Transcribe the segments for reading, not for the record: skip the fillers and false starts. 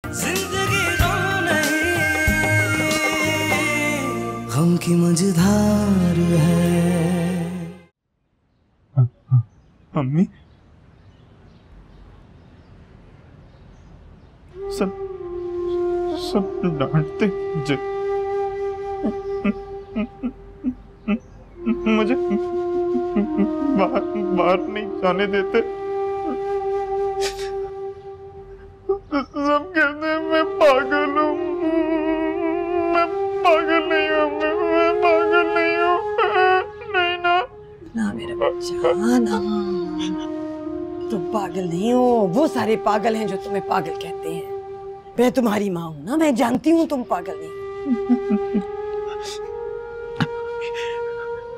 जिंदगी गम नहीं, गम की मझधार है। मम्मी सब डांटते मुझे बाहर नहीं जाने देते। सब कहते हैं मैं पागल हूँ। मैं पागल नहीं हूँ, मैं पागल नहीं हूँ। नहीं ना ना मेरा बच्चा ना, तुम पागल नहीं हो। वो सारे पागल हैं जो तुम्हें पागल कहते हैं। मैं तुम्हारी माँ हूं ना, मैं जानती हूँ तुम पागल नहीं।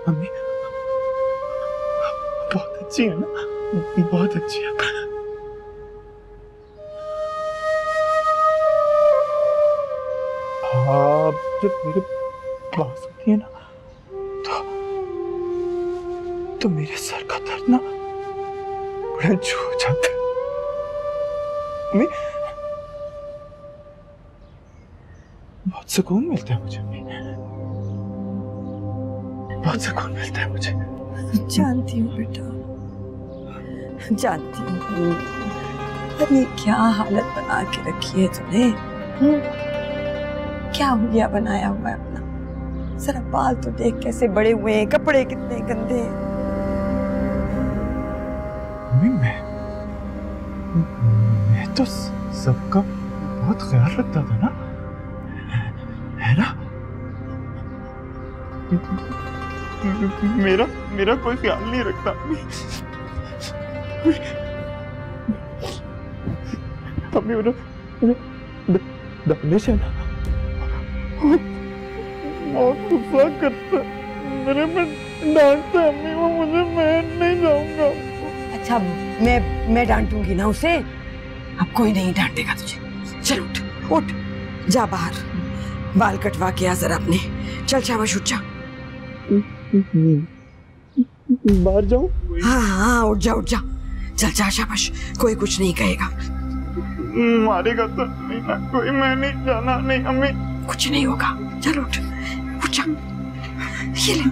मम्मी बहुत अच्छी है ना, बहुत अच्छी है। आप जब मेरे पास होती है ना तो मेरे सर का दर्द ना बड़ा छू जाता है। मम्मी बहुत सुकून मिलता है मुझे, बहुत सुकून मिलता है मुझे। जानती हूँ बेटा, जानती हूँ। अरे क्या हालत बना के रखी है तूने। क्या हुलिया बनाया हुआ है अपना। जरा बाल तो देख कैसे बड़े हुए हैं, कपड़े कितने गंदे हैं। मैं तो सबका बहुत ख्याल रखता था ना, है ना? मेरा कोई ख्याल नहीं रखता। अम्मी दानिश है ना, बहुत गुस्सा करता, मेरे में डांटता। अम्मी वो मुझे, मैं नहीं जाऊंगा। अच्छा मैं डांटूंगी ना उसे, अब कोई नहीं डांटेगा तुझे। चल उठ उठ, जा बाहर, बाल कटवा के आ जरा अपने। चल शाबाश उठ जा। बाहर जाऊं? हाँ हाँ उठ जा उठ जा, चल जा शाबाश, कोई कुछ नहीं कहेगा। मारेगा तो नहीं ना कोई, मैं नहीं जाना। नहीं अम्मी कुछ नहीं होगा, चल उठ उठ जा। ये ले,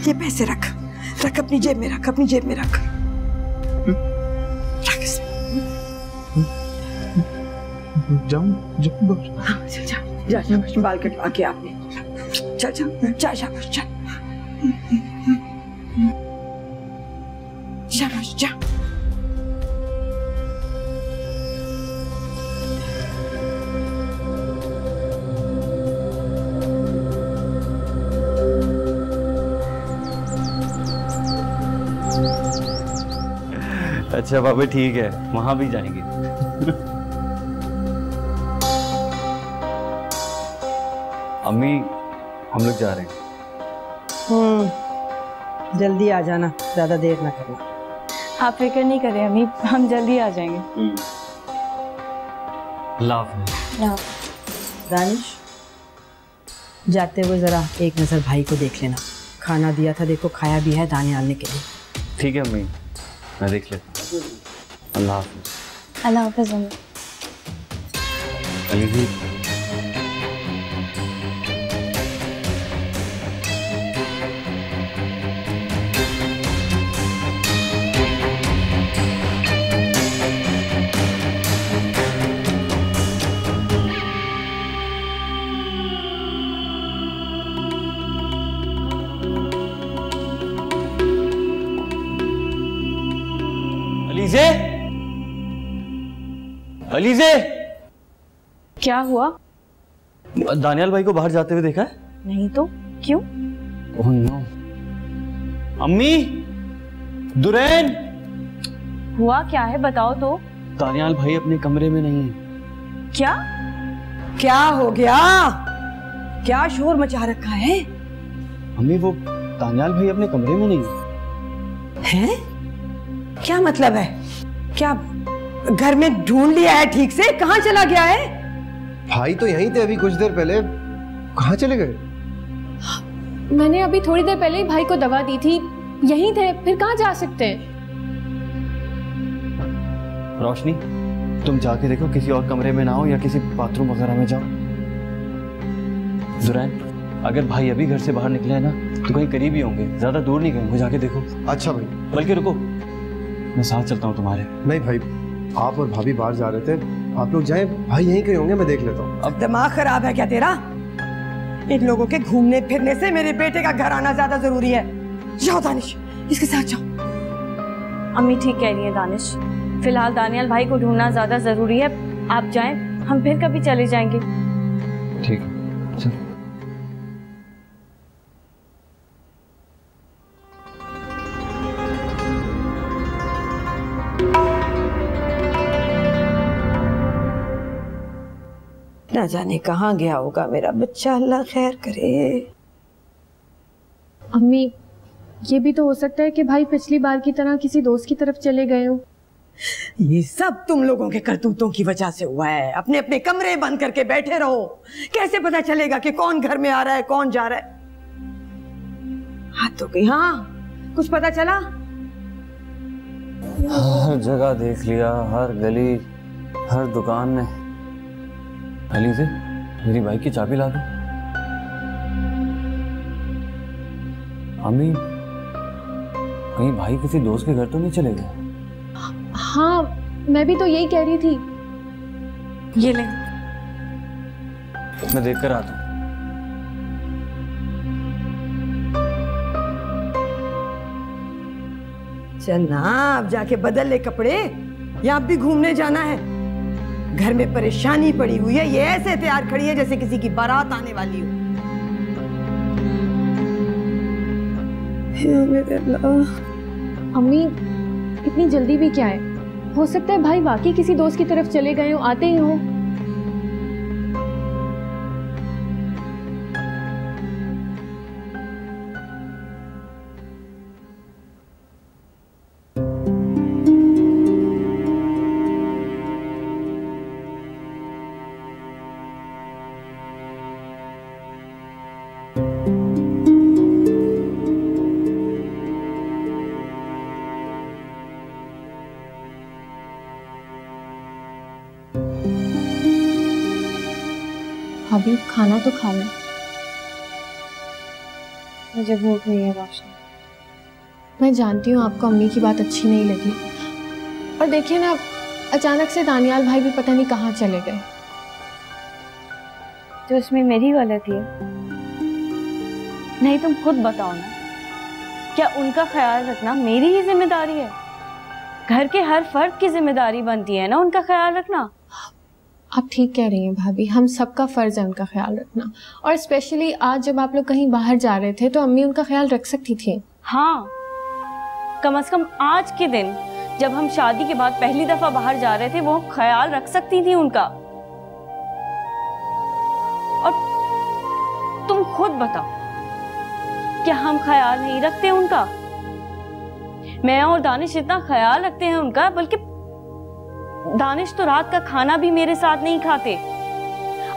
ये पैसे रख रख अपनी जेब में रख, अपनी जेब में रख इसे। जाऊं? हाँ चल जा जा शाबाश, बाल कटवा के आपने। चल चल जा शाबाश, चल शाबाश जा। अच्छा बाबा ठीक है, वहां भी जाएंगे। अम्मी हम लोग जा रहे हैं। जल्दी आ जाना, ज्यादा देर ना करना। आप फिक्र नहीं करें अम्मी, हम जल्दी आ जाएंगे। दानिश जाते हुए जरा एक नजर भाई को देख लेना। खाना दिया था देखो, खाया भी है दाने आने के लिए। ठीक है अम्मी, मैं देख लेता हूँ। अल्लाह हाफ़िज़। अल्लाह हाफ़िज़ अम्मी। अली जी अलीज़े, अलीज़े क्या हुआ? दानियाल भाई को बाहर जाते हुए देखा है? नहीं तो क्यों? Oh no. अम्मी, दुरैन, हुआ क्या है बताओ तो। दानियाल भाई अपने कमरे में नहीं है। क्या क्या हो गया? क्या शोर मचा रखा है? अम्मी वो दानियाल भाई अपने कमरे में नहीं है? क्या मतलब है? क्या घर में ढूंढ लिया है ठीक से? कहाँ चला गया है? भाई तो यहीं थे अभी कुछ देर पहले, कहाँ चले गए? मैंने अभी थोड़ी देर पहले ही भाई को दवा दी थी, यहीं थे, फिर कहाँ जा सकते हैं? रोशनी तुम जाके देखो किसी और कमरे में ना हो या किसी बाथरूम वगैरह में जाओ। जुरैन, अगर भाई अभी घर से बाहर निकले हैं ना तो कहीं करीब ही होंगे, ज्यादा दूर नहीं गए, जाके देखो। अच्छा भाई। बल्कि रुको, मैं साथ चलता हूँ तुम्हारे। नहीं भाई, आप और भाभी बाहर जा रहे थे, आप लोग जाएं, भाई यहीं कहीं होंगे, मैं देख लेता हूँ। अब दिमाग खराब है क्या तेरा? इन लोगों के घूमने फिरने से मेरे बेटे का घर आना ज्यादा जरूरी है। जाओ दानिश, इसके साथ जाओ। अम्मी ठीक कह रही है दानिश, फिलहाल दानियाल भाई को ढूंढना ज्यादा जरूरी है। आप जाएं, हम फिर कभी चले जाएंगे। ठीक है, चल। ना जाने कहाँ गया होगा मेरा बच्चा, अल्लाह खैर करे। अम्मी, ये भी तो हो सकता है कि भाई पिछली बार की तरह किसी दोस्त की तरफ चले गए हो। ये सब तुम लोगों के करतूतों की वजह से हुआ है। अपने अपने कमरे बंद करके बैठे रहो, कैसे पता चलेगा कि कौन घर में आ रहा है कौन जा रहा है? हाथ तो गई। हाँ, कुछ पता चला? हर जगह देख लिया, हर गली, हर दुकान में। अली से मेरी बाइक की चाबी ला दो। अम्मी, कहीं भाई किसी दोस्त के घर तो नहीं चले गए? हाँ, मैं भी तो यही कह रही थी। ये ले, मैं देख कर आता हूँ। चल ना, अब जाके बदल ले कपड़े, या अब भी घूमने जाना है? घर में परेशानी पड़ी हुई है, ये ऐसे तैयार खड़ी है जैसे किसी की बारात आने वाली हो। मेरे अल्लाह। अम्मी, इतनी जल्दी भी क्या है? हो सकता है भाई वाकई किसी दोस्त की तरफ चले गए हो, आते ही हो। अभी खाना तो खा लें। मुझे भूख नहीं है रोशनी। मैं जानती हूँ आपको अम्मी की बात अच्छी नहीं लगी, और देखिए ना, अचानक से दानियाल भाई भी पता नहीं कहाँ चले गए। तो इसमें मेरी गलती है? नहीं, तुम खुद बताओ ना, क्या उनका ख्याल रखना मेरी ही जिम्मेदारी है? घर के हर फर्द की जिम्मेदारी बनती है ना उनका ख्याल रखना। आप ठीक कह रही हैं भाभी, हम सबका फर्ज है उनका ख्याल रखना, और स्पेशली आज जब आप लोग कहीं बाहर जा रहे थे तो अम्मी उनका ख्याल रख सकती थी। हाँ, कम से कम आज के दिन जब हम शादी के बाद पहली दफा बाहर जा रहे थे वो ख्याल रख सकती थी उनका। और तुम खुद बताओ, क्या हम ख्याल नहीं रखते उनका? मैं और दानिश इतना ख्याल रखते हैं उनका, बल्कि दानिश तो रात का खाना भी मेरे साथ नहीं खाते,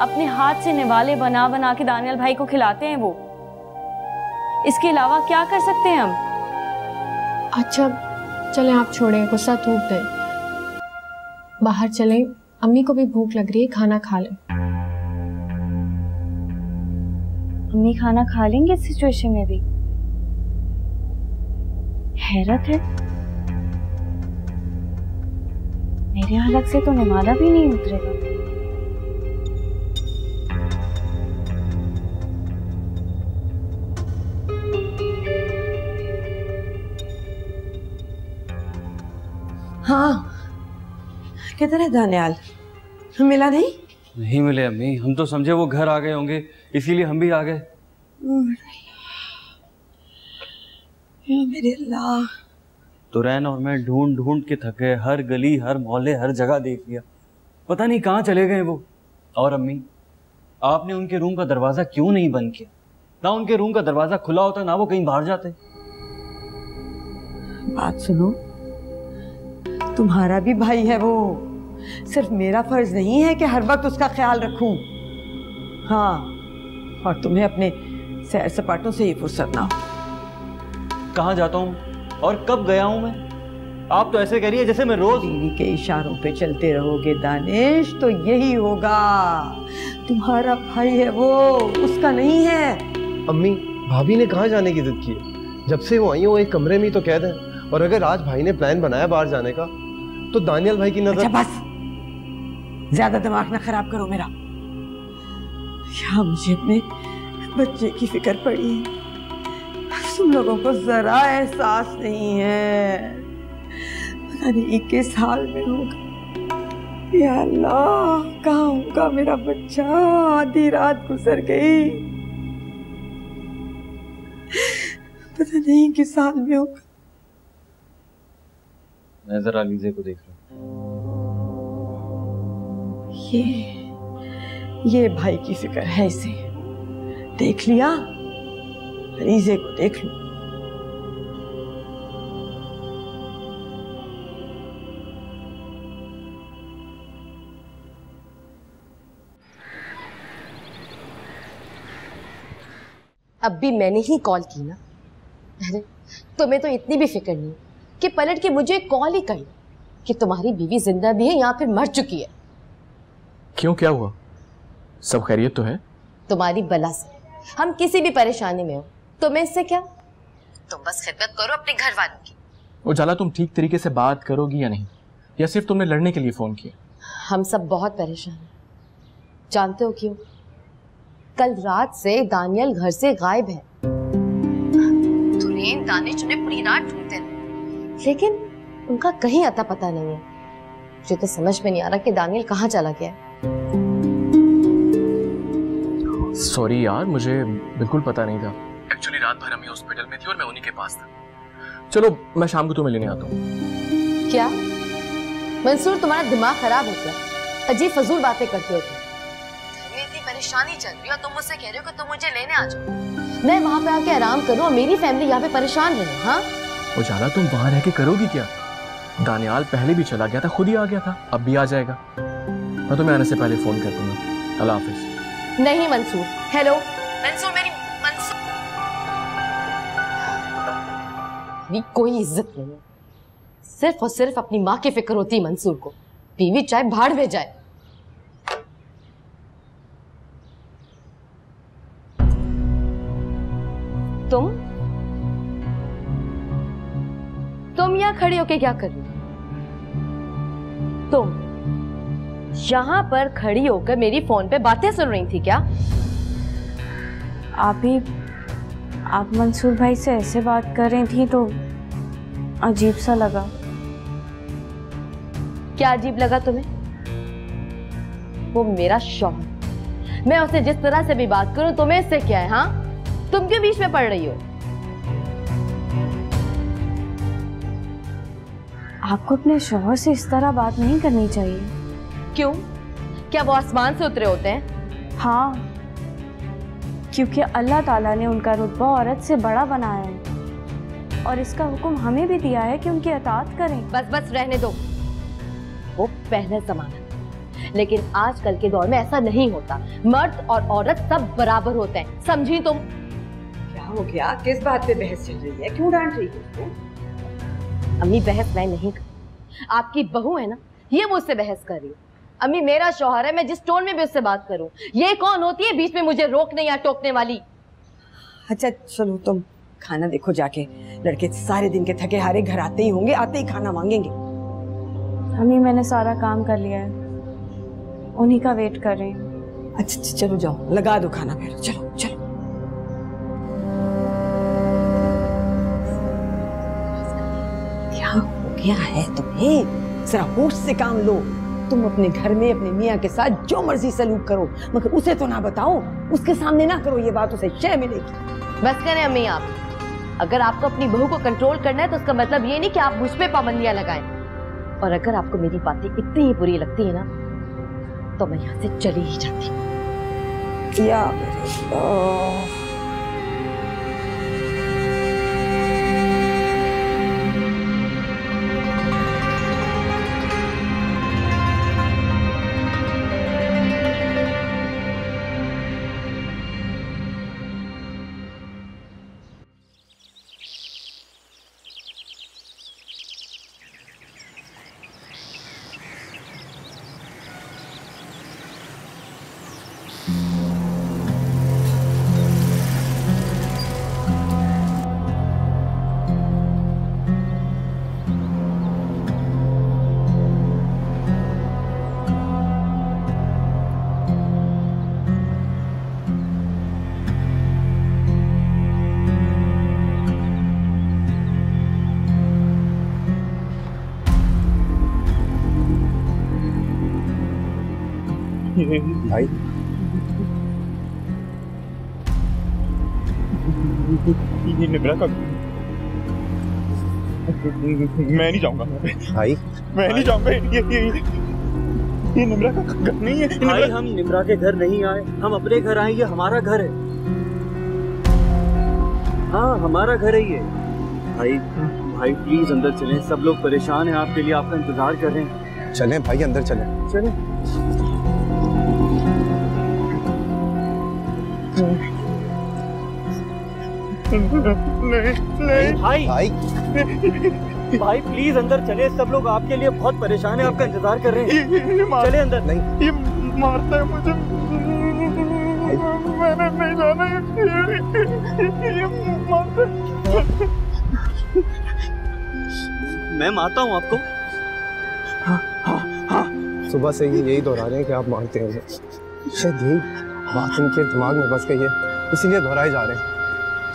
अपने हाथ से निवाले बना बना के दानियाल भाई को खिलाते हैं वो। इसके अलावा क्या कर सकते हैं हम? अच्छा चलें, आप छोड़ें, गुस्सा थूक दें, बाहर चलें, अम्मी को भी भूख लग रही है, खाना खा लें। अम्मी खाना खा लेंगे इस सिचुएशन में भी? हैरत है, मेरे हालत से तो निवाला भी नहीं उतरेगा। हाँ, किधर है दानियाल? मिला नहीं? नहीं मिले अम्मी, हम तो समझे वो घर आ गए होंगे, इसीलिए हम भी आ गए। मेरे अल्लाह। तुरैन और मैं ढूंढ ढूंढ के थक गए, हर गली, हर मोहल्ले, हर जगह देख लिया, पता नहीं कहाँ चले गए वो। और अम्मी, आपने उनके रूम का दरवाजा क्यों नहीं बंद किया? ना उनके रूम का दरवाजा खुला होता, ना वो कहीं बाहर जाते। बात सुनो, तुम्हारा भी भाई है वो, सिर्फ मेरा फर्ज नहीं है कि हर वक्त उसका ख्याल रखूं। हाँ, और तुम्हें अपने सैर सपाटों से ही फुर्सत ना हो। कहाँ जाता हूँ और कब गया हूँ मैं? आप तो ऐसे कह रही है जैसे मैं रोज। बीवी के इशारों पे चलते रहोगे दानिश तो यही होगा। तुम्हारा भाई है वो, उसका नहीं है। अम्मी, भाभी ने कहाँ जाने की जिद की है? जब से वो आई है वो एक कमरे में ही तो कैद है। और अगर आज भाई ने प्लान बनाया बाहर जाने का तो दानियल भाई की नजर। अच्छा बस, ज्यादा दिमाग ना खराब करो मेरा। क्या मुझे अपने बच्चे की फिक्र पड़ी है, तुम लोगों को जरा एहसास नहीं है। पता नहीं किस हाल में होगा। या अल्लाह, कहाँ होगा मेरा बच्चा? आधी रात गुजर गई, पता नहीं किस हाल में होगा। मैं जरा लीजे को देख रहा हूँ। ये भाई की फिक्र है इसे। देख लिया, लीजे को देख लो। अब भी मैंने ही कॉल की ना। अरे तुम्हें तो इतनी भी फिक्र नहीं कि पलट के मुझे कॉल ही कर कि तुम्हारी बीवी जिंदा भी है या फिर मर चुकी है। क्यों, क्या हुआ? सब खैरियत तो है? तुम्हारी बला से हम किसी भी परेशानी में हो, तुम्हें इससे क्या? तुम बस खिदमत करो अपने घर वालों की। उजाला, तुम ठीक तरीके से बात करोगी या नहीं, या सिर्फ तुमने लड़ने के लिए फोन किया? हम सब बहुत परेशान हैं। जानते हो क्यों? कल रात से दानियल घर से गायब है। तुरीन दानिश उन्हें पूरी रात ढूंढते रहे, लेकिन उनका कहीं अता पता नहीं है। मुझे तो समझ में नहीं आ रहा कि दानियल कहाँ चला गया है। सॉरी यार, मुझे बिल्कुल पता नहीं था। एक्चुअली रात भर अम्मी हॉस्पिटल में थी और मैं उन्हीं के पास था। चलो मैं शाम को तुम्हें लेने आता हूँ। क्या मंसूर, तुम्हारा दिमाग खराब हो गया? अजीब फजूल बातें करते हो तुम। इतनी परेशानी चल रही है और तुम मुझसे कह रहे हो कि तुम मुझे लेने आ जाओ। मैं वहां पे आके आराम करूं और मेरी फैमिली यहाँ पे परेशान रहे। हाँ उजाला, तुम वहां रह के करोगी क्या? दानियाल पहले भी चला गया था, खुद ही आ गया था, अब भी आ जाएगा। मैं तुम्हें आने से पहले फोन कर दूंगा। अल्लाह हाफिज। नहीं मंसूर, हेलो मंसूर, मेरी मंसूर भी कोई इज्जत नहीं है। सिर्फ और सिर्फ अपनी माँ की फिक्र होती है मंसूर को। बीवी चाहे भाड़ में जाए। तुम यहाँ खड़ी होके क्या कर रही हो? तुम यहाँ पर खड़ी होकर मेरी फोन पे बातें सुन रही थी क्या? आप मंसूर भाई से ऐसे बात कर रही थी तो अजीब सा लगा। क्या अजीब लगा तुम्हें? वो मेरा शौहर, मैं उसे जिस तरह से भी बात करूं तुम्हें इससे क्या है? हाँ, तुम क्यों बीच में पड़ रही हो? आपको अपने शौहर से इस तरह बात नहीं करनी चाहिए। क्यों? क्या वो आसमान से उतरे होते हैं? हाँ, क्योंकि अल्लाह ताला ने उनका रुतबा औरत से बड़ा बनाया है और इसका हुक्म हमें भी दिया है कि उनकी अताअत करें। बस बस रहने दो। वो पहले जमाना, लेकिन आजकल के दौर में ऐसा नहीं होता। मर्द और औरत सब बराबर होते हैं, समझी तुम? क्या हो गया? किस बात पे बहस चल रही है? क्यों डांट रही हो उसको? अम्मी बहस मैं नहीं कर, आपकी बहू है ना, ये मुझसे बहस कर रही है। अम्मी मेरा शौहर है, मैं जिस टोन में भी उससे बात करूं, ये कौन होती है बीच में मुझे रोकने या टोकने वाली? अच्छा चलो तुम खाना देखो जाके। लड़के सारे दिन के थके हारे घर आते ही होंगे, आते ही खाना मांगेंगे। अम्मी मैंने सारा काम कर लिया है, उन्हीं का वेट कर रही हूँ। अच्छा चलो जाओ, लगा दो खाना फिर। चलो चलो। क्या हो गया है तुम्हें? जरा होश से काम लो। तुम अपने घर में अपने मियाँ के साथ जो मर्जी सलूक करो, मगर उसे तो ना बताओ, उसके सामने ना करो ये बात, उसे शय मिलेगी। बस करें अम्मी आप। अगर आपको अपनी बहू को कंट्रोल करना है तो उसका मतलब ये नहीं कि आप मुझ पे पाबंदियां लगाएं। और अगर आपको मेरी बातें इतनी ही बुरी लगती है ना, तो मैं यहाँ से चली ही जाती। या मेरे अल्लाह। भाई ये निब्रा का मैं नहीं जाऊंगा भाई मैं नहीं जाऊंगा ये निब्रा का घर नहीं है भाई हम निम्रा के घर नहीं आए, हम अपने घर आए, ये हमारा घर है। हाँ हमारा घर है ये। भाई भाई प्लीज अंदर चलें, सब लोग परेशान हैं आपके लिए, आपका इंतजार कर रहे हैं। चलें भाई अंदर चलें। चलें। नहीं भाई भाई भाई प्लीज अंदर चले, सब लोग आपके लिए बहुत परेशान हैं, आपका इंतजार कर रहे हैं। चले अंदर। नहीं ये मारता है मुझे, मैंने नहीं जाना ये मारता है। मैं मारता हूँ आपको? सुबह से ही यही दोहरा रहे हैं कि आप मानते हैं, शायद यही बात इनके दिमाग में बस गई है, इसीलिए दोहराए जा रहे हैं।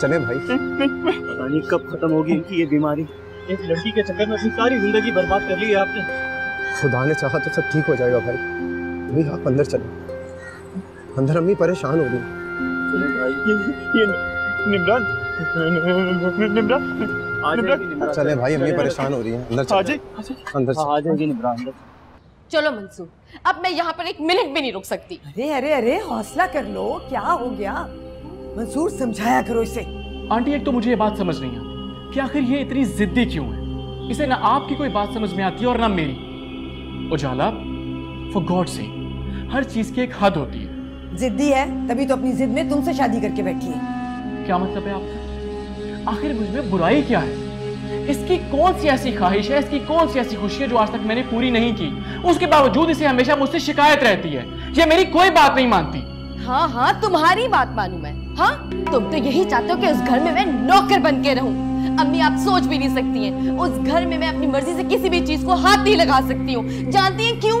चले भाई। पता नहीं कब खत्म होगी इनकी ये बीमारी। एक लड़की के चक्कर में अपनी सारी जिंदगी बर्बाद कर ली है आपने। खुदा ने चाहा तो सब ठीक हो जाएगा भाई। अभी आप अंदर चलो, अंदर अम्मी परेशान हो रही है। ये निम्रा चले भाई, अम्मी परेशान हो रही है, अंदर चलो। अंदर आ जाएगी निम्रा अंदर। चलो मंसूर, अब मैं यहाँ पर एक मिनट भी नहीं रुक सकती। अरे अरे अरे हौसला कर लो, क्या हो गया? मंसूर समझाया करो इसे। आंटी एक तो मुझे ये बात समझ नहीं आती कि आखिर ये इतनी जिद्दी क्यों है। इसे ना आपकी कोई बात समझ में आती है और ना मेरी। उजाला, फॉर गॉड से हर चीज की एक हद होती है। जिद्दी है तभी तो अपनी जिद में तुमसे शादी करके बैठी है। क्या मतलब है आपका? आखिर मुझ में बुराई क्या है? इसकी कौन सी ऐसी ख्वाहिश है, इसकी कौन सी ऐसी खुशी है जो आज तक मैंने पूरी नहीं की? उसके बावजूद इसे हमेशा मुझसे शिकायत रहती है, ये मेरी कोई बात नहीं मानती। हाँ हाँ तुम्हारी बात मानूं मैं? हाँ तुम तो यही चाहते हो कि उस घर में मैं नौकर बन के रहूं। अम्मी आप सोच भी नहीं सकती हैं, उस घर में मैं अपनी मर्जी से किसी भी चीज को हाथ नहीं लगा सकती हूँ। जानती हैं क्यों?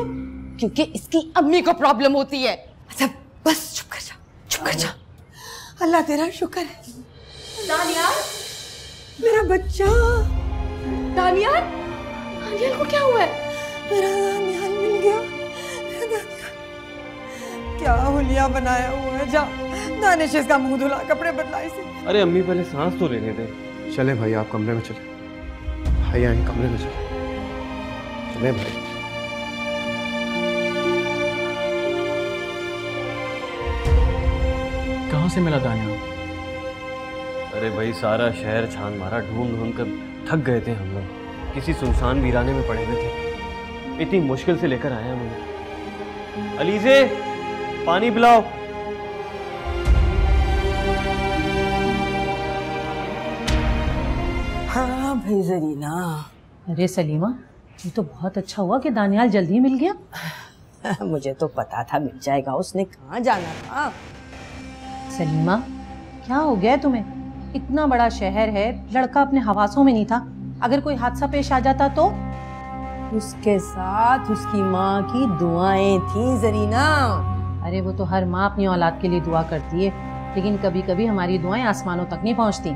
क्योंकि इसकी अम्मी को प्रॉब्लम होती है। अच्छा बस चुप कर जा, चुप कर जा। अल्लाह तेरा शुक्र है। दानियाल, मेरा बच्चा। दानियाल, दानियाल को क्या हुआ है? मेरा दानियाल मिल गया। मेरा दानियाल क्या हुलिया बनाया हुआ है। जा दानिश इसका मुंह धुला, कपड़े बदला इसे। अरे अम्मी पहले सांस तो लेने दे। चले भाई आप कमरे में चले। भाई आए कमरे में चले। चले भाई। कहाँ से मिला दानियाल? अरे भाई सारा शहर छान मारा, ढूंढ ढूंढ कर थक गए थे हम लोग। किसी सुनसान वीराने में पड़े हुए थे, इतनी मुश्किल से लेकर आया मुझे। अलीजे पानी पिलाओ। हाँ भाई जरीना। अरे सलीमा, ये तो बहुत अच्छा हुआ कि दानियाल जल्दी मिल गया। मुझे तो पता था मिल जाएगा, उसने कहाँ जाना था। सलीमा क्या हो गया तुम्हें? इतना बड़ा शहर है, लड़का अपने हवासों में नहीं था। अगर कोई हादसा पेश आ जाता तो? उसके साथ उसकी माँ की दुआएं थी जरीना। अरे वो तो हर माँ अपनी औलाद के लिए दुआ करती है, लेकिन कभी कभी हमारी दुआएं आसमानों तक नहीं पहुँचती।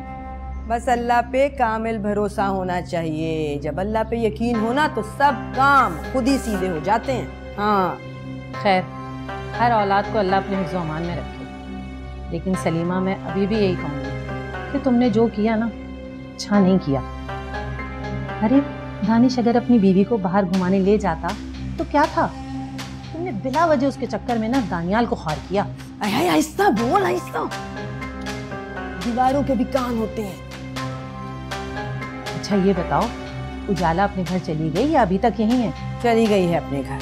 बस अल्लाह पे कामिल भरोसा होना चाहिए। जब अल्लाह पे यकीन होना तो सब काम खुद ही सीधे हो जाते हैं। हाँ खैर, हर औलाद को अल्लाह अपने हिफ्ज़-ओ अमान में रखे। लेकिन सलीमा मैं अभी भी यही कहूँगी कि तुमने जो किया ना, अच्छा नहीं किया। अरे दानिश अगर अपनी बीवी को बाहर घुमाने ले जाता तो क्या था? तुमने बिला वजह उसके चक्कर में ना दानियाल को ख्वार किया। आहिस्ता बोल, आहिस्ता। दीवारों के भी कान होते हैं। अच्छा ये बताओ, उजाला अपने घर चली गई या अभी तक यहीं है? चली गई है अपने घर।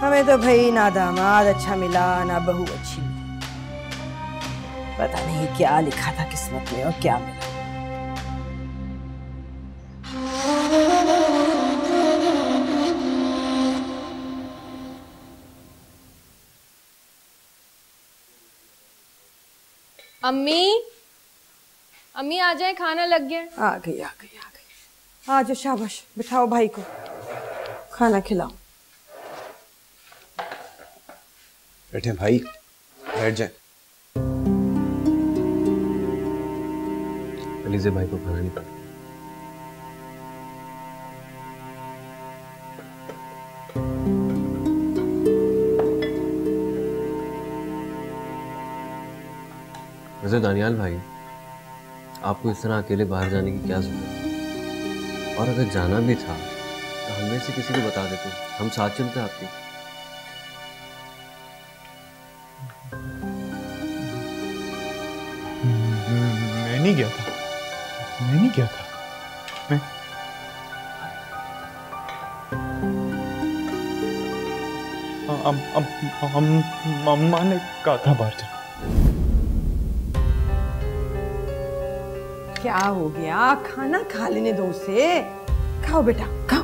हमें तो भाई ना दामाद अच्छा मिला ना बहू अच्छी मिली। पता नहीं क्या लिखा था किस्मत में और क्या मिला। अम्मी, अम्मी आ जाए, खाना लग गया। आ गई आ गई आ गई। आ जाओ, शाबाश, बिठाओ भाई को, खाना खिलाओ। बैठे भाई, बैठ जाए। अलीज़े भाई को खाना नहीं पड़ा। वैसे दानियाल भाई, आपको इस तरह अकेले बाहर जाने की क्या जरूरत है? और अगर जाना भी था तो हम में से किसी को बता देते, हम साथ चलते आपके। मैं नहीं गया था, मैं नहीं गया था। अम्मा ने कहा था बाहर जा। क्या हो गया? खाना खा लेने दो उसे। खाओ बेटा, खाओ।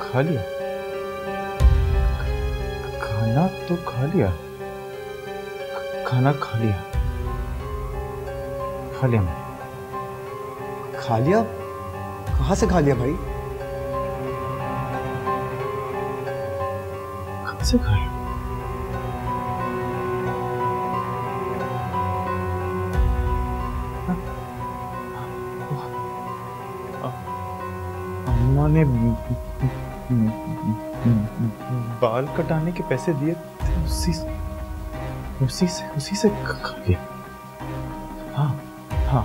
खा लिया, खाना तो खा लिया, खाना खा लिया, खा लिया मैं। खा लिया? कहाँ से खा लिया भाई? कहाँ से खाया? अम्मा ने बाल कटाने के पैसे दिए थे, उसी से खा लिया। हाँ हाँ,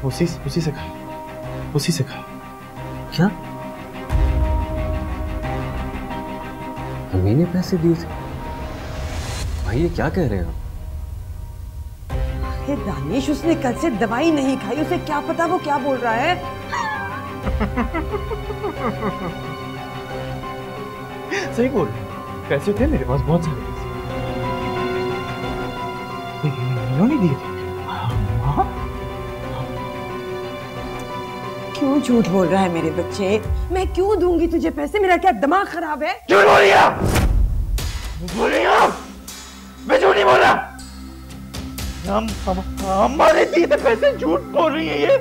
उसी से खाया, उसी से खाया। क्या? अम्मी ने पैसे दिए थे? भाई ये क्या कह रहे हैं आप? अरे दानिश, उसने कल से दवाई नहीं खाई, उसे क्या पता वो क्या बोल रहा है। सही बोल, पैसे थे मेरे पास, बहुत सारे पैसे। इन्होंने दिए थे। क्यों झूठ बोल रहा है मेरे बच्चे? मैं क्यों दूंगी तुझे पैसे? मेरा क्या दिमाग खराब है? झूठ बोल रही आप? बोल रही आप? मैं झूठ नहीं बोल रहा। हमारे दिए थे पैसे, झूठ बोल रही है ये।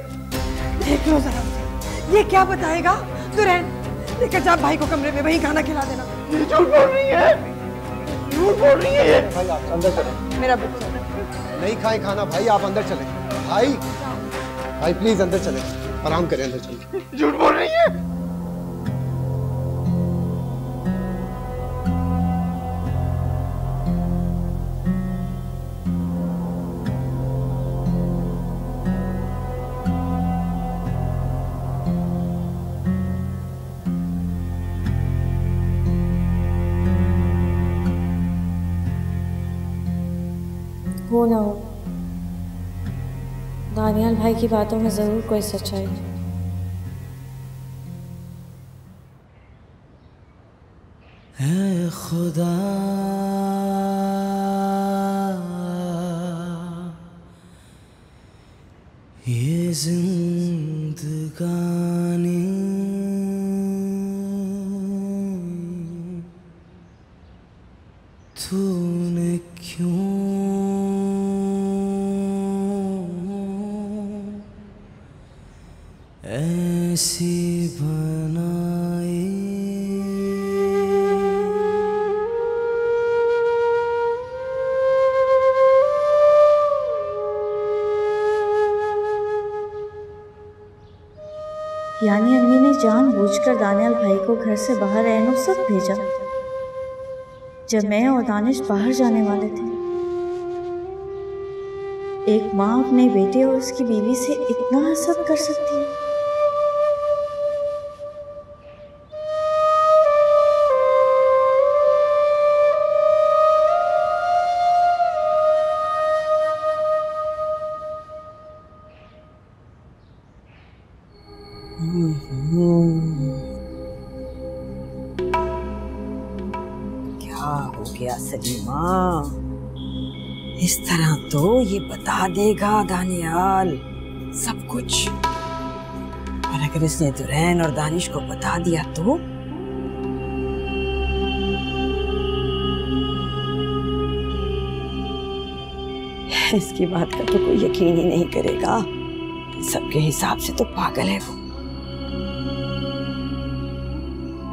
देख लो जरा उसे, ये क्या बताएगा? तो रहन, लेकर जा भाई को कमरे में, वहीं खाना खिला देना। ये झूठ बोल रही है, झूठ बोल रही है ये। भाई आप अंदर चले। मेरा बच्चा नहीं खाए खाना भाई, आप अंदर चले। भाई भाई प्लीज अंदर चले, आराम करें, अंदर चले। झूठ बोल रही है। हो ना हो, दानियाल भाई की बातों में जरूर कोई सच्चाई है। है खुदा ये जिंदगानी तूने क्यों ऐसी बनाई? यानी अम्मी ने जानबूझकर दानियाल भाई को घर से बाहर एनुसत भेजा जब मैं और दानिश बाहर जाने वाले थे। एक माँ अपने बेटे और उसकी बीवी से इतना हसद कर सकती है? क्या हो गया सलीमा? इस तरह तो ये बता देगा दानियाल सब कुछ, और अगर इसने दुरैन और दानिश को बता दिया तो इसकी बात का तो कोई यकीन ही नहीं करेगा। सबके हिसाब से तो पागल है वो,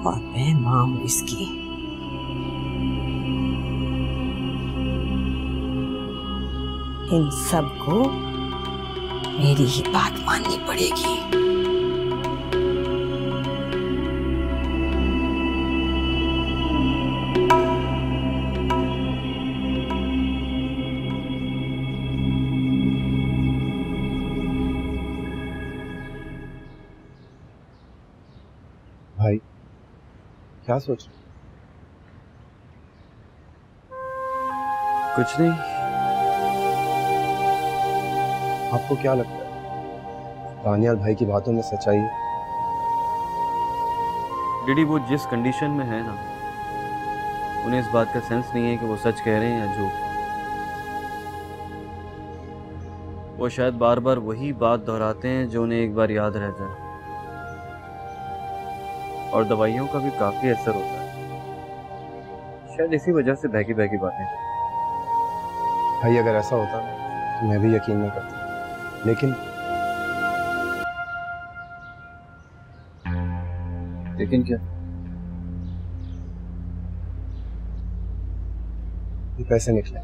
और मैं मां हूं इसकी। इन सबको मेरी ही बात माननी पड़ेगी। भाई क्या सोच रहे? कुछ नहीं। आपको क्या लगता है दानियाल भाई की बातों में सच्चाई है? डैडी वो जिस कंडीशन में है ना, उन्हें इस बात का सेंस नहीं है कि वो सच कह रहे हैं या झूठ। वो शायद बार बार वही बात दोहराते हैं जो उन्हें एक बार याद रह जाए, और दवाइयों का भी काफी असर होता है। शायद इसी वजह से बहकी बहकी बातें। भाई अगर ऐसा होता तो मैं भी यकीन नहीं करता, लेकिन क्या? ये पैसे निकले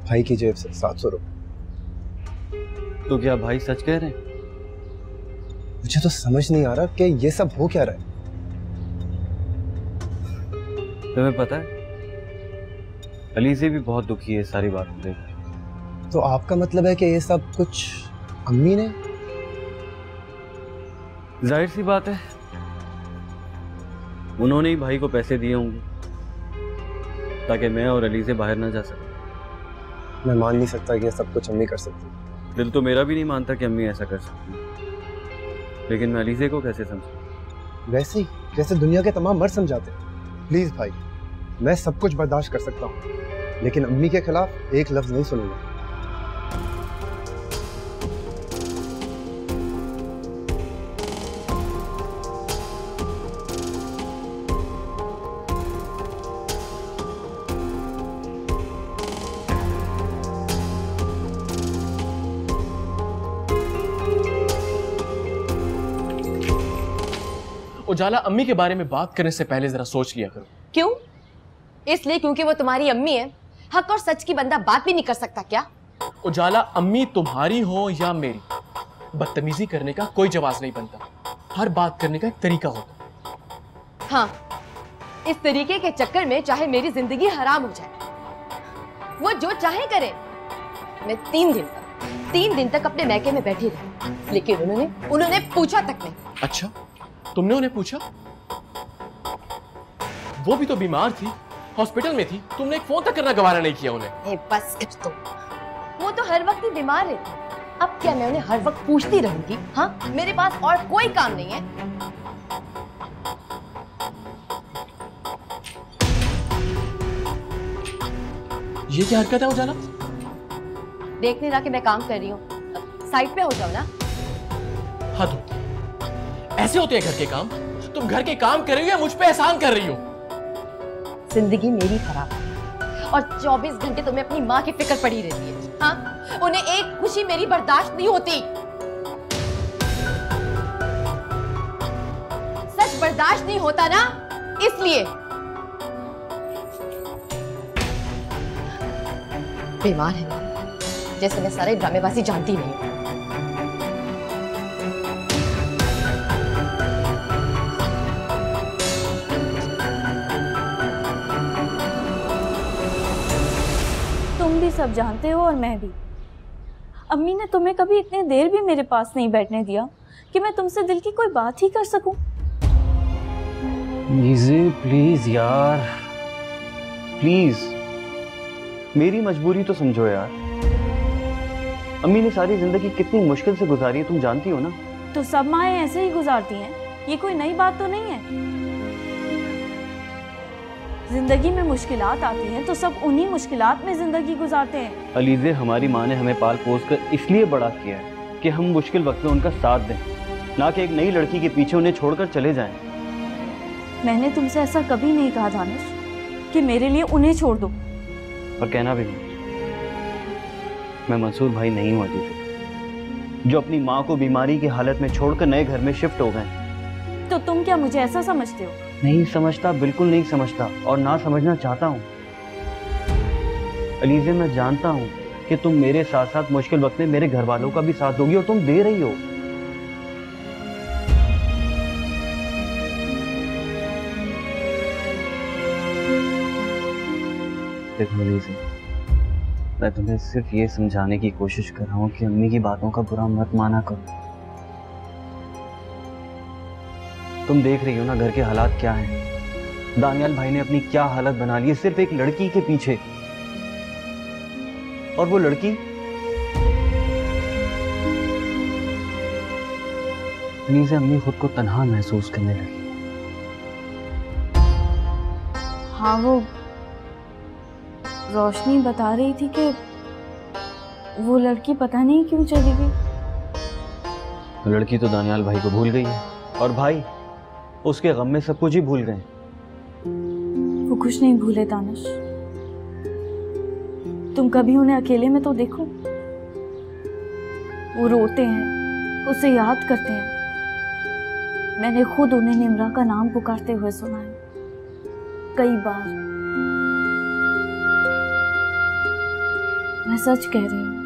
भाई की जेब से, 700 रुपए। तो क्या भाई सच कह रहे हैं? मुझे तो समझ नहीं आ रहा कि ये सब हो क्या रहा है। तुम्हें पता है अली से भी बहुत दुखी है सारी बात देख। तो आपका मतलब है कि ये सब कुछ अम्मी ने? जाहिर सी बात है, उन्होंने ही भाई को पैसे दिए होंगे ताकि मैं और अली से बाहर ना जा सके। मैं मान नहीं सकता कि ये सब कुछ अम्मी कर सकती। दिल तो मेरा भी नहीं मानता कि अम्मी ऐसा कर सकती, लेकिन मैं अलीज़े को कैसे समझूं? वैसे ही जैसे दुनिया के तमाम मर्द समझाते हैं। प्लीज भाई, मैं सब कुछ बर्दाश्त कर सकता हूँ, लेकिन अम्मी के खिलाफ एक लफ्ज नहीं सुनूंगा। उजाला, अम्मी के बारे में बात करने से पहले जरा सोच लिया करो। क्यों? इसलिए क्योंकि वो तुम्हारी अम्मी है। हक और सच की बंदा बात भी नहीं कर सकता क्या? उजाला, अम्मी तुम्हारी हो या मेरी, बदतमीजी करने का कोई जवाब नहीं बनता। हर बात करने का एक तरीका होता है। हाँ, इस तरीके के चक्कर में चाहे मेरी जिंदगी हराम हो जाए, वो जो चाहे करे। मैं 3 दिन तक अपने मैके में बैठी रही, लेकिन उन्होंने पूछा तक नहीं। अच्छा, तुमने उन्हें पूछा? वो भी तो बीमार थी, हॉस्पिटल में थी, तुमने एक फोन तक करना गवारा नहीं किया उन्हें। बस कर तुम। वो तो हर वक्त ही बीमार रहती, अब क्या मैं उन्हें हर वक्त पूछती रहूंगी? हाँ, मेरे पास और कोई काम नहीं है। ये क्या हरकत है उजाला? देख नहीं रहा कि मैं काम कर रही हूँ? साइड पे हो जाओ ना। हद होती है। ऐसे होते हैं घर के काम? तुम घर के काम कर रही हो या मुझ पे एहसान कर रही हो? जिंदगी मेरी खराब है और 24 घंटे तुम्हें अपनी माँ की फिक्र पड़ी रहती है। हाँ, उन्हें एक खुशी मेरी बर्दाश्त नहीं होती। सच बर्दाश्त नहीं होता ना, इसलिए। बीमार है जैसे मैं सारे ड्रामेबाजी जानती नहीं हूँ। तुम भी सब जानते हो और मैं भी। अम्मी ने तुम्हें कभी इतनी देर भी मेरे पास नहीं बैठने दिया कि मैं तुमसे दिल की कोई बात ही कर सकूं। प्लीज यार, प्लीज मेरी मजबूरी तो समझो यार। अम्मी ने सारी जिंदगी कितनी मुश्किल से गुजारी है, तुम जानती हो ना। तो सब माएं ऐसे ही गुजारती हैं, ये कोई नई बात तो नहीं है। जिंदगी में मुश्किलात आती हैं तो सब उन्हीं मुश्किलात में जिंदगी गुजारते हैं। अलीज़े, हमारी माँ ने हमें पाल पोस कर इसलिए बड़ा किया है कि हम मुश्किल वक्त में उनका साथ दें, ना कि एक नई लड़की के पीछे उन्हें छोड़कर चले जाएं। मैंने तुमसे ऐसा कभी नहीं कहा दानिश कि मेरे लिए उन्हें छोड़ दो। और कहना भी नहीं। मैं मंसूर भाई नहीं हूँ अजीज, जो अपनी माँ को बीमारी की हालत में छोड़कर नए घर में शिफ्ट हो गए। तो तुम क्या मुझे ऐसा समझते हो? नहीं समझता, बिल्कुल नहीं समझता, और ना समझना चाहता हूँ। अलीज़े, मैं जानता हूँ कि तुम मेरे साथ साथ मुश्किल वक्त में मेरे घर वालों का भी साथ दोगी, और तुम दे रही हो। देखो अलीज़े, मैं तुम्हें सिर्फ ये समझाने की कोशिश कर रहा हूँ कि अम्मी की बातों का बुरा मत माना करो। तुम देख रही हो ना घर के हालात क्या हैं। दानियाल भाई ने अपनी क्या हालत बना ली है सिर्फ एक लड़की के पीछे, और वो लड़की नीज़े अम्मी खुद को तन्हा महसूस करने लगी। हाँ, वो रोशनी बता रही थी कि वो लड़की पता नहीं क्यों चली गई। लड़की तो दानियाल भाई को भूल गई है, और भाई उसके गम में सब कुछ ही भूल गए। वो कुछ नहीं भूले दानिश, तुम कभी उन्हें अकेले में तो देखो। वो रोते हैं, उसे याद करते हैं। मैंने खुद उन्हें निम्रा का नाम पुकारते हुए सुना है कई बार। मैं सच कह रही हूँ।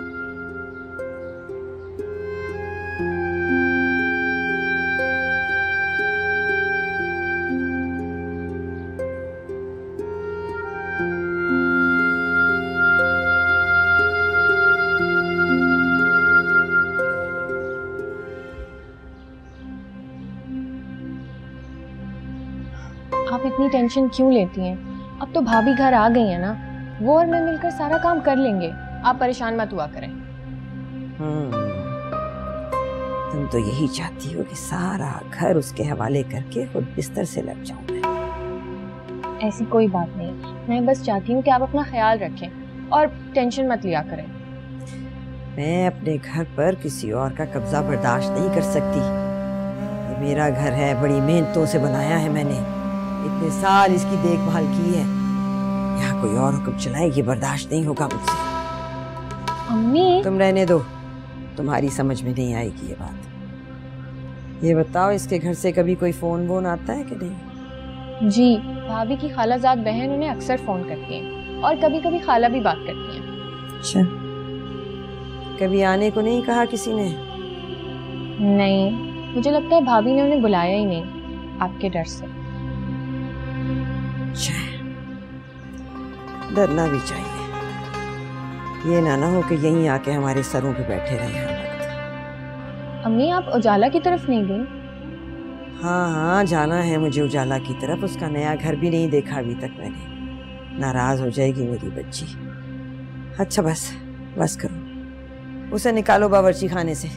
आप इतनी टेंशन क्यों लेती हैं? अब तो भाभी घर आ गई है ना, वो और मैं मिलकर सारा काम कर लेंगे। आप परेशान मत हुआ करें। तुम तो यही चाहती हो कि सारा घर उसके हवाले करके खुद बिस्तर से लग जाऊं मैं। ऐसी कोई बात नहीं, मैं बस चाहती हूँ कि आप अपना ख्याल रखें और टेंशन मत लिया करें। मैं अपने घर पर किसी और का कब्जा बर्दाश्त नहीं कर सकती। ये मेरा घर है, बड़ी मेहनतों से बनाया है मैंने, इतने साल इसकी देखभाल की है। यहाँ कोई और हुक्म चलाएगी, बर्दाश्त नहीं होगा मुझसे। अम्मी, तुम रहने दो, तुम्हारी समझ में नहीं आएगी ये बात। ये बताओ, इसके घर से कभी कोई फोन वोन आता है कि नहीं? जी, भाभी की खालाजाद बहन उन्हें अक्सर फोन करती हैं और कभी कभी खाला भी बात करती हैं। अच्छा, कभी आने को नहीं कहा किसी ने? नहीं, मुझे लगता है भाभी ने उन्हें बुलाया ही नहीं, आपके डर से। डरना भी चाहिए, ये ना हो कि यहीं आके हमारे सरों पे बैठे रहे हर वक्त। अम्मी, आप उजाला की तरफ नहीं गई? हाँ हाँ, जाना है मुझे उजाला की तरफ। उसका नया घर भी नहीं देखा अभी तक मैंने। नाराज हो जाएगी मेरी बच्ची। अच्छा बस करो, उसे निकालो बावर्ची खाने से।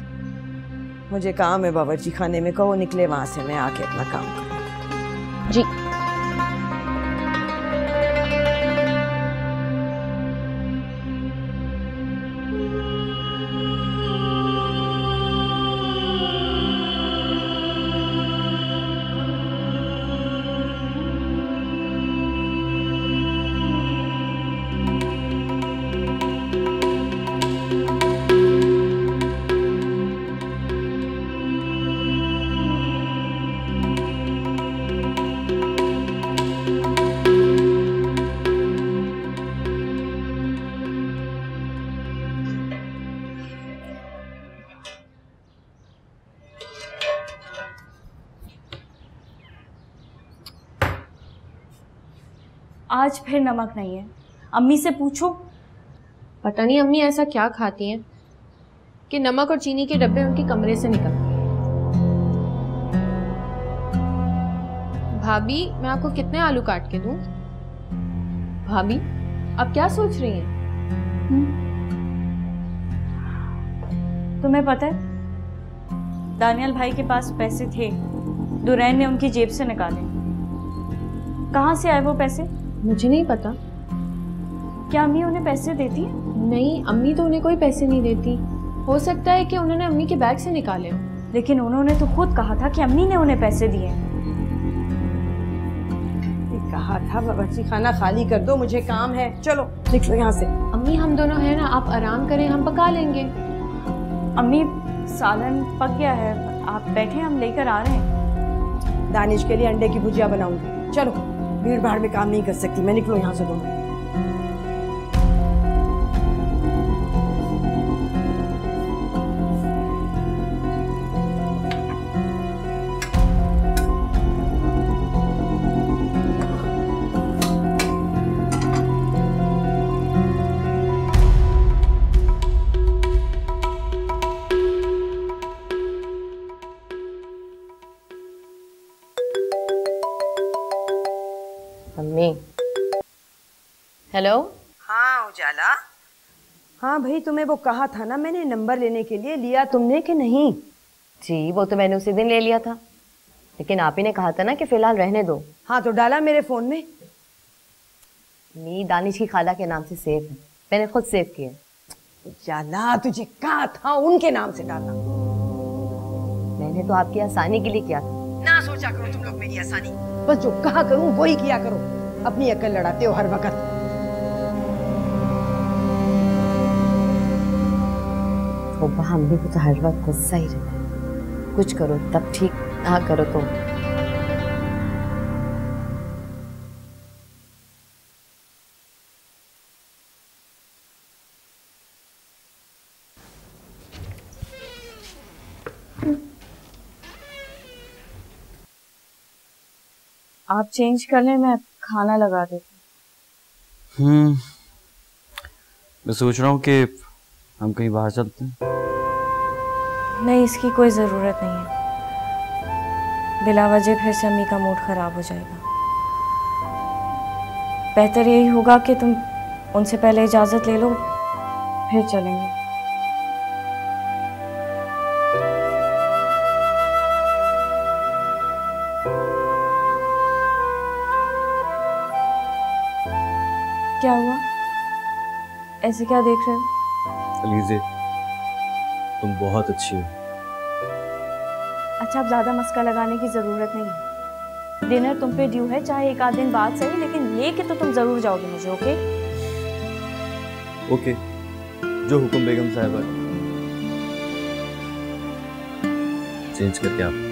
मुझे काम है बावर्ची खाने में, कहो निकले वहां से, मैं आके अपना काम करूँ। जी। आज फिर नमक नहीं है, अम्मी से पूछो। पता नहीं अम्मी ऐसा क्या खाती हैं कि नमक और चीनी के डब्बे उनके कमरे से निकलते हैं। भाभी, मैं आपको कितने आलू काट के दूं? भाभी, आप क्या सोच रही हैं? तुम्हें पता है, दानियाल भाई के पास पैसे थे, दुरैन ने उनकी जेब से निकाले। कहाँ से आए वो पैसे? मुझे नहीं पता। क्या अम्मी उन्हें पैसे देती है? नहीं, अम्मी तो उन्हें कोई पैसे नहीं देती। हो सकता है कि उन्होंने अम्मी के बैग से निकाले हो। लेकिन उन्होंने तो खुद कहा था कि अम्मी ने उन्हें पैसे दिए। कहा था बावर्ची खाना खाली कर दो, मुझे काम है। चलो निकलो यहाँ से। अम्मी हम दोनों हैं ना, आप आराम करें, हम पका लेंगे। अम्मी सालन पक गया है, आप बैठे, हम लेकर आ रहे हैं। दानिश के लिए अंडे की भुजिया बनाऊंगी। चलो, भीड़ भाड़ में काम नहीं कर सकती मैं, निकलो यहाँ से दोनों। अम्मी। हेलो। हाँ उजाला। हाँ भाई, तुम्हें वो कहा था ना मैंने नंबर लेने के लिए, लिया तुमने कि नहीं? जी वो तो मैंने उसी दिन ले लिया था, लेकिन आप ही ने कहा था ना कि फिलहाल रहने दो। हाँ तो डाला मेरे फोन में। मी दानिश की खाला के नाम से सेव है, मैंने खुद सेव किया। उजाला तुझे कहा था उनके नाम से डालना। मैंने तो आपकी आसानी के लिए किया था। ना सोचा करो तुम लोग मेरी आसानी, बस जो कहा करूं वही किया करो। अपनी अकल लड़ाते हो हर वक्त। अम्मी को तो हर वक्त गुस्सा ही रहता है, कुछ करो तब ठीक, ना करो तो। आप चेंज कर लें, मैं खाना लगा देती। मैं सोच रहा हूँ कि हम कहीं बाहर चलते हैं। नहीं, इसकी कोई ज़रूरत नहीं है। बिला वजह फिर से अम्मी का मूड ख़राब हो जाएगा। बेहतर यही होगा कि तुम उनसे पहले इजाज़त ले लो, फिर चलेंगे। क्या हुआ? ऐसे क्या देख रहे हो? अलीज़े, तुम बहुत अच्छी हो। अच्छा, अब ज़्यादा मस्का लगाने की ज़रूरत नहीं है। डिनर तुम पे ड्यू है, चाहे एक आध दिन बाद सही, लेकिन लेके तो तुम ज़रूर जाओगे मुझे। ओके ओके, जो हुक्म बेगम साहिबा। चेंज करके आप